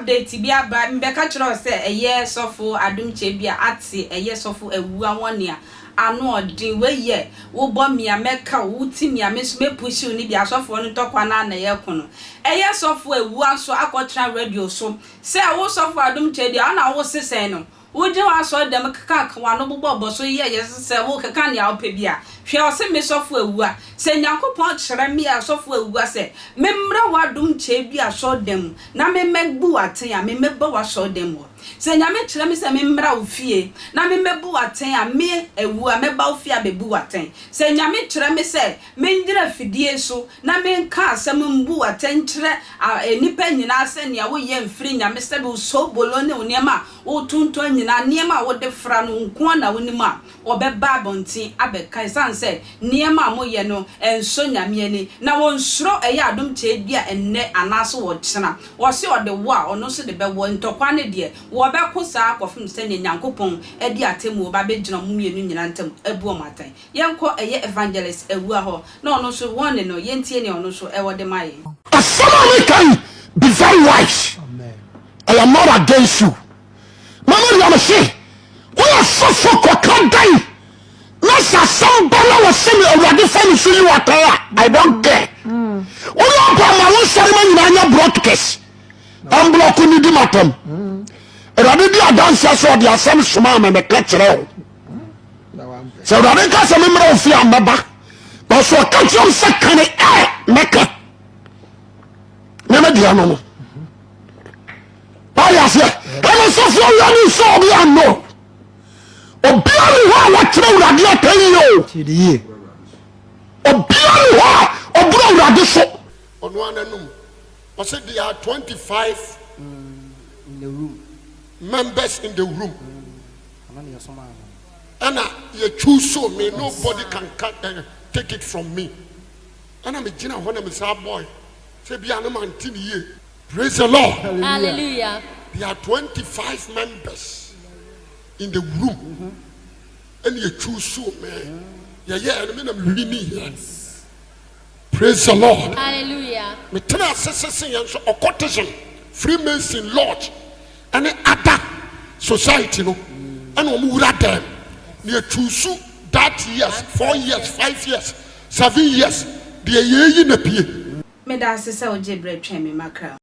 update bi aba mbeka kire say eye Sofo Adom chebia ate eye Sofo Owuah wonea ano odin we ye wo bo mia meka wo ti mia meso me push ni bia Sofo no tokwa na ye kono eye Sofo Owuah so akotra radio so say wo Sofo Adom chebia na wo sesen no wo je wa so dem kaka kwa no bobo so ye say wo kaka ne awpebia hwe o se me Sofo Owuah se Nyankopon kire me a Sofo Owuah se memra wadom chebia so dem na me megbu aten a me meba wa so dem se nyame kire me se memra ofie na me mebu aten a me Owuah meba ofie a bebu aten se nyame kire me se mengira fidie so na me nka asem mbu aten kire nipa nyina se ne wo ye mfiri nyame se be so bolo ne onema wo tunto nyina niema wo de fra no nko na wonima obeba abontin abeka sanse niema mo ye no enso nyame ani na wonsuro eye Adom chebia enne anaso wo kyena wo se ode wo a ono so de be wo ntokwa ne de wo be kosa akofim se ne Nyankopon edi atemu ba be gina mumienu nyina ntem ebu omatan yenko eye evangelist Owuah ho na ono so won no yentie ne ono so e wo de maye. Somebody can be very wise. Amen. I am not against you. Mama, you are say, we are so kokadai. Nasa somebody was saying already finished you are there. I don't care. We are my own ceremony in your broadcast. I'm blocking the matter. Already the dancers or the same smile and the clutch. So that I can't remember of your mother. But so catch your second make it. Never do no. Oh yes, I'm so you so be I know. Obiari wa watching radio tell you. Obiari wa obro radio so. On one and I said there are 25 in the room. Members in the room. And you choose so me nobody can take it from me. And I'm a Gina when I'm a sad boy. Say be an man here. Praise the Lord. Hallelujah. There are 25 members in the room. And you choose so man. Yeah, and I'm really here. Praise the Lord. Hallelujah. Me tell us a quotation, Freemason Lodge, and other society no. And we would have them. You choose that years, 4 years, 5 years, 7 years. The year in the Me da se se oje bre twen me makra